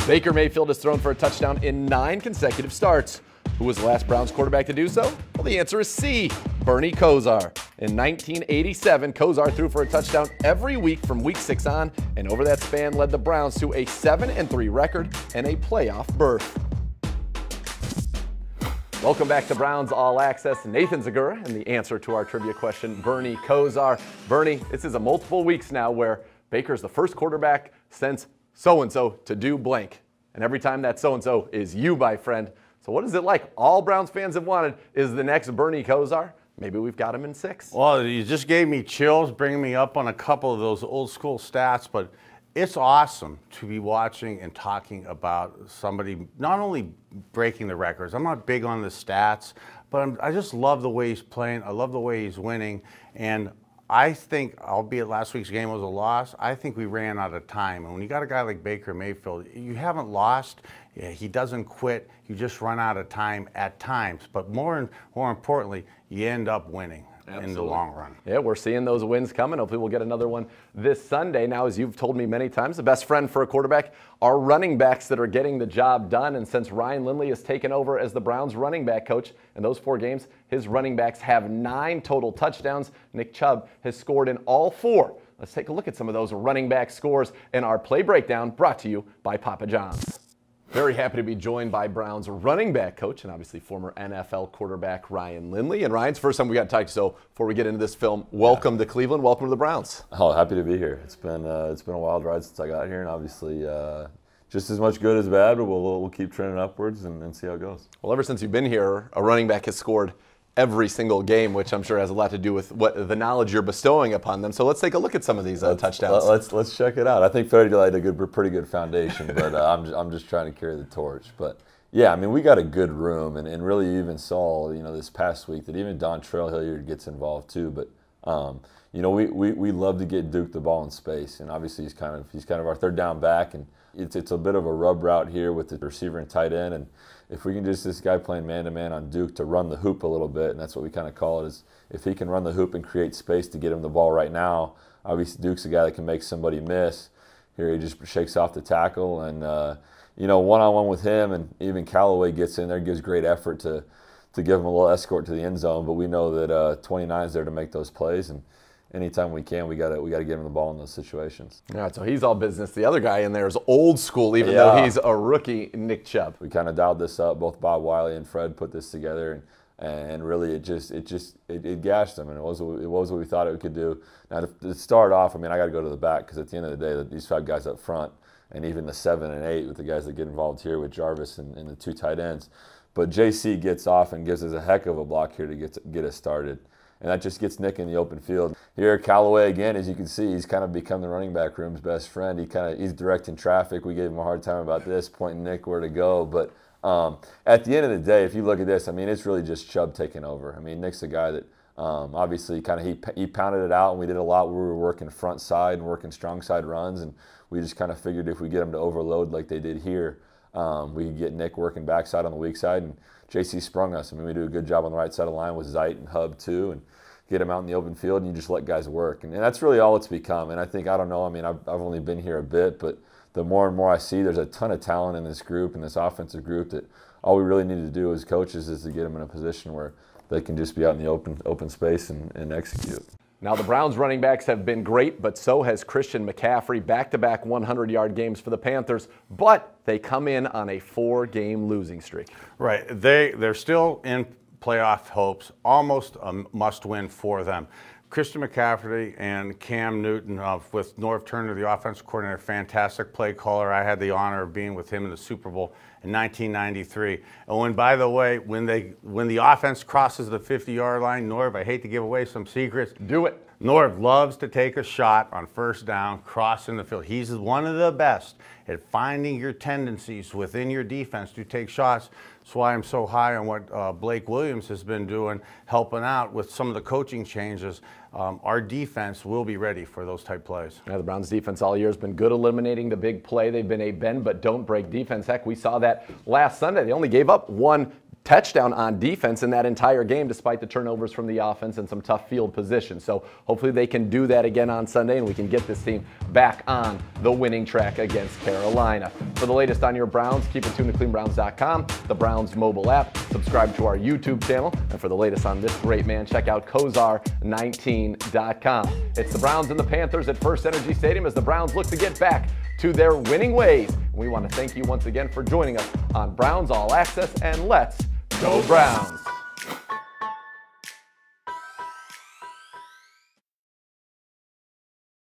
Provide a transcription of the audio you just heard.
Baker Mayfield has thrown for a touchdown in 9 consecutive starts. Who was the last Browns quarterback to do so? Well, the answer is C, Bernie Kosar. In 1987, Kosar threw for a touchdown every week from week 6 on, and over that span led the Browns to a 7-3 record and a playoff berth. Welcome back to Browns All Access. Nathan Zegura, and the answer to our trivia question, Bernie Kosar. Bernie, this is a multiple weeks now where Baker's the first quarterback since so-and-so to do blank. And every time that so-and-so is you, my friend. So what is it like? All Browns fans have wanted is the next Bernie Kosar. Maybe we've got him in 6. Well, you just gave me chills, bringing me up on a couple of those old school stats, but it's awesome to be watching and talking about somebody not only breaking the records. I'm not big on the stats, but I just love the way he's playing. I love the way he's winning. And I think, albeit last week's game was a loss, I think we ran out of time. And when you got a guy like Baker Mayfield, you haven't lost. Yeah, he doesn't quit. You just run out of time at times. But more importantly, you end up winning. Absolutely. In the long run. Yeah, we're seeing those wins coming. Hopefully we'll get another one this Sunday. Now, as you've told me many times, the best friend for a quarterback are running backs that are getting the job done. And since Ryan Lindley has taken over as the Browns running back coach, in those 4 games, his running backs have 9 total touchdowns. Nick Chubb has scored in all 4. Let's take a look at some of those running back scores in our play breakdown brought to you by Papa John's. Very happy to be joined by Browns running back coach and obviously former NFL quarterback Ryan Lindley. And Ryan's first time we got to talk to you. So before we get into this film, welcome to Cleveland. Welcome to the Browns. Oh, happy to be here. It's been a wild ride since I got here, and obviously just as much good as bad. But we'll keep trending upwards and see how it goes. Well, ever since you've been here, a running back has scored every single game, which I'm sure has a lot to do with what the knowledge you're bestowing upon them. So let's take a look at some of these touchdowns. Let's check it out. I think Freddie laid a pretty good foundation, but I'm just trying to carry the torch. But yeah, I mean, we got a good room, and really you even saw, this past week that even Dontrell Hilliard gets involved too. But we love to get Duke the ball in space, and obviously he's kind of our third down back, and it's a bit of a rub route here with the receiver and tight end, and if we can just, this guy playing man-to-man on Duke to run the hoop a little bit, and that's what we kind of call it, is if he can run the hoop and create space to get him the ball right now, obviously Duke's a guy that can make somebody miss. Here he just shakes off the tackle, and one-on-one with him, and even Callaway gets in there, gives great effort to give him a little escort to the end zone, but we know that 29 is there to make those plays, and anytime we can, we gotta get him the ball in those situations. Yeah, so he's all business. The other guy in there is old school, even though he's a rookie, Nick Chubb. We kind of dialed this up. Both Bob Wiley and Fred put this together, and really it gashed them, and it was what we thought it could do. Now to start off, I mean, I got to go to the back because at the end of the day, these 5 guys up front, and even the 7 and 8 with the guys that get involved here with Jarvis and the 2 tight ends. But JC gets off and gives us a heck of a block here to get us started. And that just gets Nick in the open field. Here, Callaway again, as you can see, he's kind of become the running back room's best friend. He's directing traffic. We gave him a hard time about this, pointing Nick where to go. But at the end of the day, if you look at this, I mean, it's really just Chubb taking over. I mean, Nick's a guy that obviously he pounded it out, and we did a lot where we were working front side and working strong side runs, and we just kind of figured if we get them to overload like they did here, we could get Nick working backside on the weak side, and JC sprung us. I mean, we do a good job on the right side of the line with Zeit and Hub too, and get them out in the open field, and you just let guys work. And that's really all it's become. And I think, I don't know, I mean, I've only been here a bit, but the more and more I see, there's a ton of talent in this group, in this offensive group, that all we really need to do as coaches is to get them in a position where they can just be out in the open space and execute. Now, the Browns running backs have been great, but so has Christian McCaffrey. Back-to-back 100-yard games for the Panthers, but they come in on a 4-game losing streak. Right. They're still in playoff hopes, almost a must-win for them. Christian McCaffrey and Cam Newton with Norv Turner, the offensive coordinator, fantastic play caller. I had the honor of being with him in the Super Bowl in 1993. And by the way, when the offense crosses the 50-yard line, Norv, I hate to give away some secrets. Do it. Norv loves to take a shot on first down, crossing the field. He's one of the best at finding your tendencies within your defense to take shots. That's why I'm so high on what Blake Williams has been doing, helping out with some of the coaching changes. Our defense will be ready for those type plays. Yeah, the Browns defense all year has been good eliminating the big play. They've been a bend but don't break defense. Heck, we saw that last Sunday. They only gave up 1 touchdown on defense in that entire game, despite the turnovers from the offense and some tough field position. So hopefully they can do that again on Sunday, and we can get this team back on the winning track against Carolina. For the latest on your Browns, keep it tuned to cleanbrowns.com, the Browns mobile app, subscribe to our YouTube channel, and for the latest on this great man, check out Kozar19.com. It's the Browns and the Panthers at First Energy Stadium as the Browns look to get back to their winning ways. We want to thank you once again for joining us on Browns All Access, and let's go Browns!